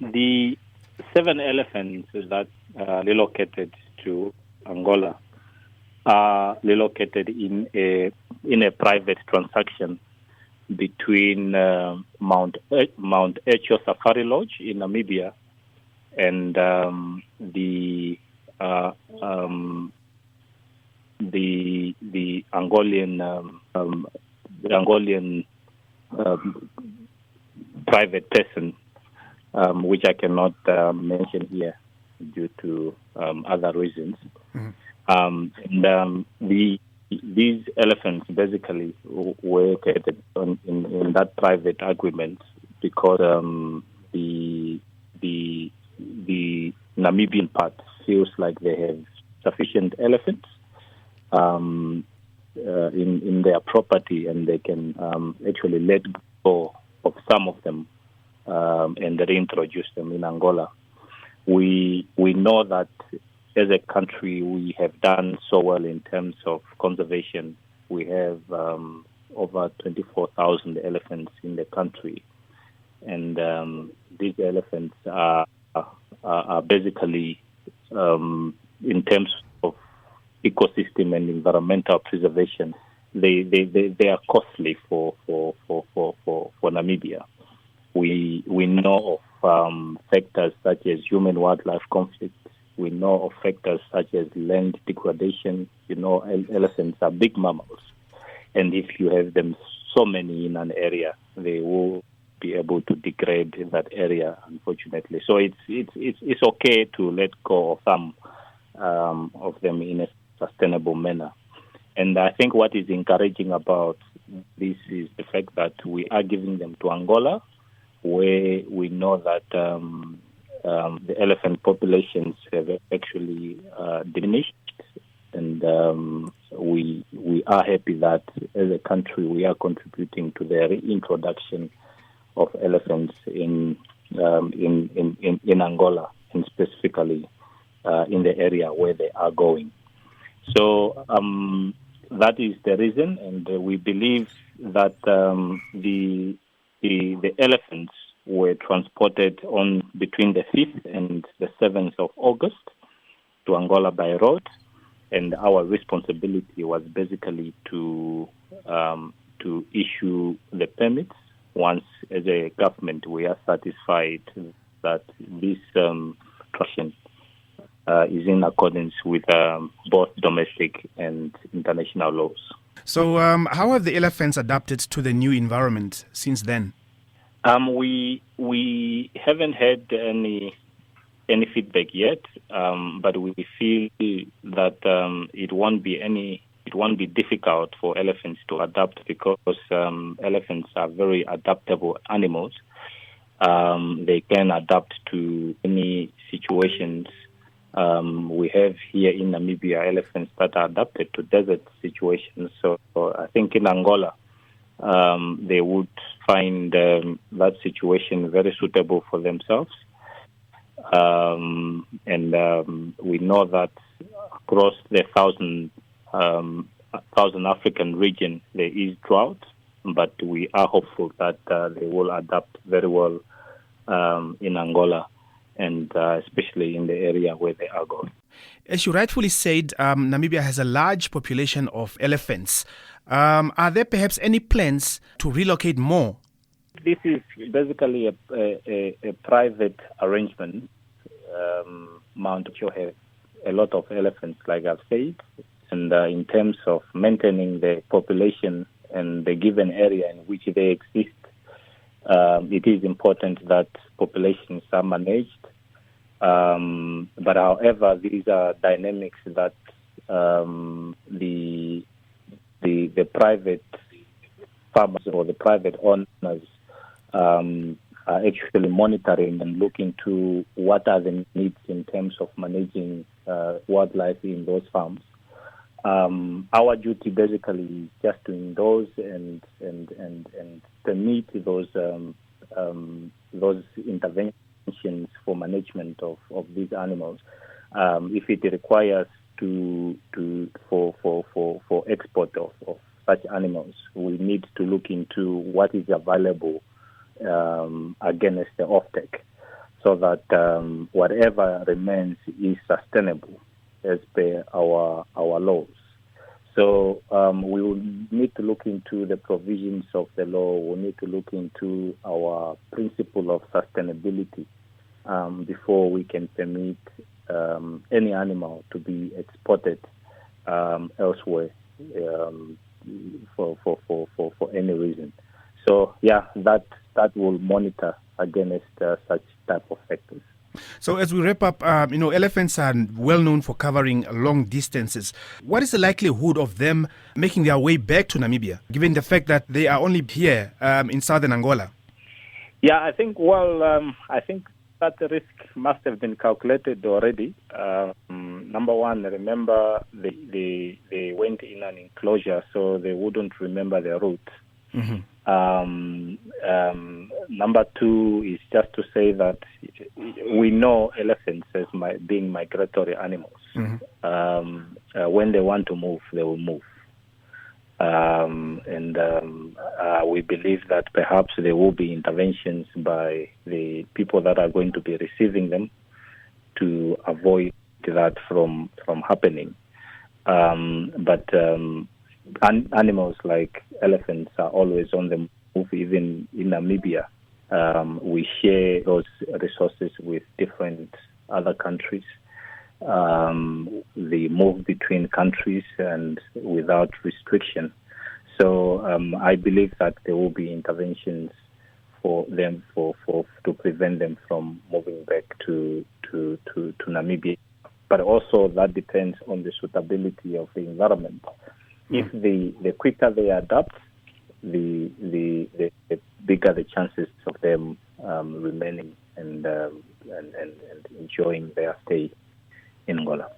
The 7 elephants that are relocated to Angola are relocated in a private transaction between Mount Echo Safari Lodge in Namibia and the Angolian private person, which I cannot mention here due to other reasons. Mm-hmm. These elephants basically were located in that private agreement because the Namibian part feels like they have sufficient elephants in their property, and they can actually let go of some of them and reintroduce them in Angola. We know that as a country we have done so well in terms of conservation. We have over 24,000 elephants in the country, and these elephants are basically in terms of ecosystem and environmental preservation, they are costly for Namibia. We know of factors such as human-wildlife conflict. We know of factors such as land degradation. You know, elephants are big mammals, and if you have them so many in an area, they will be able to degrade that area, unfortunately. So it's okay to let go of some of them in a sustainable manner. And I think what is encouraging about this is the fact that we are giving them to Angola, where we know that the elephant populations have actually diminished, and we are happy that as a country we are contributing to the reintroduction of elephants in Angola, and specifically in the area where they are going. So that is the reason, and we believe that the elephants were transported on between the 5th and the 7th of August to Angola by road, and our responsibility was basically to issue the permits once, as a government, we are satisfied that this transaction is in accordance with both domestic and international laws. So how have the elephants adapted to the new environment since then? We haven't had any feedback yet, but we feel that it won't be difficult for elephants to adapt, because elephants are very adaptable animals. They can adapt to any situations. We have here in Namibia elephants that are adapted to desert situations. So I think in Angola, they would find that situation very suitable for themselves. And we know that across the Southern African region there is drought, but we are hopeful that they will adapt very well in Angola, and especially in the area where they are going. As you rightfully said, Namibia has a large population of elephants. Are there perhaps any plans to relocate more? This is basically a private arrangement. Mount Echo has a lot of elephants, like I've said, and in terms of maintaining the population and the given area in which they exist, it is important that populations are managed. But however, these are dynamics that the private farmers or the private owners are actually monitoring and looking to what are the needs in terms of managing wildlife in those farms. Our duty basically is just to endorse and permit those interventions for management of these animals. If it requires for export of such animals, we need to look into what is available against the offtake. so that whatever remains is sustainable as per our laws. So we will need to look into the provisions of the law. We need to look into our principle of sustainability before we can permit any animal to be exported elsewhere for any reason. So that will monitor against such type of factors. So as we wrap up, elephants are well known for covering long distances. What is the likelihood of them making their way back to Namibia, given the fact that they are only here in southern Angola? Yeah, I think that risk must have been calculated already. Number one, remember they went in an enclosure, so they wouldn't remember their route. Mm-hmm. Number two is just to say that we know elephants as being migratory animals. Mm-hmm. When they want to move, they will move. We believe that perhaps there will be interventions by the people that are going to be receiving them to avoid that from happening. But animals like elephants are always on the move, even in Namibia. We share those resources with different other countries. They move between countries and without restriction. So I believe that there will be interventions for them to prevent them from moving back to Namibia. But also that depends on the suitability of the environment. If the quicker they adapt, the bigger the chances of them remaining and enjoying their stay in Angola.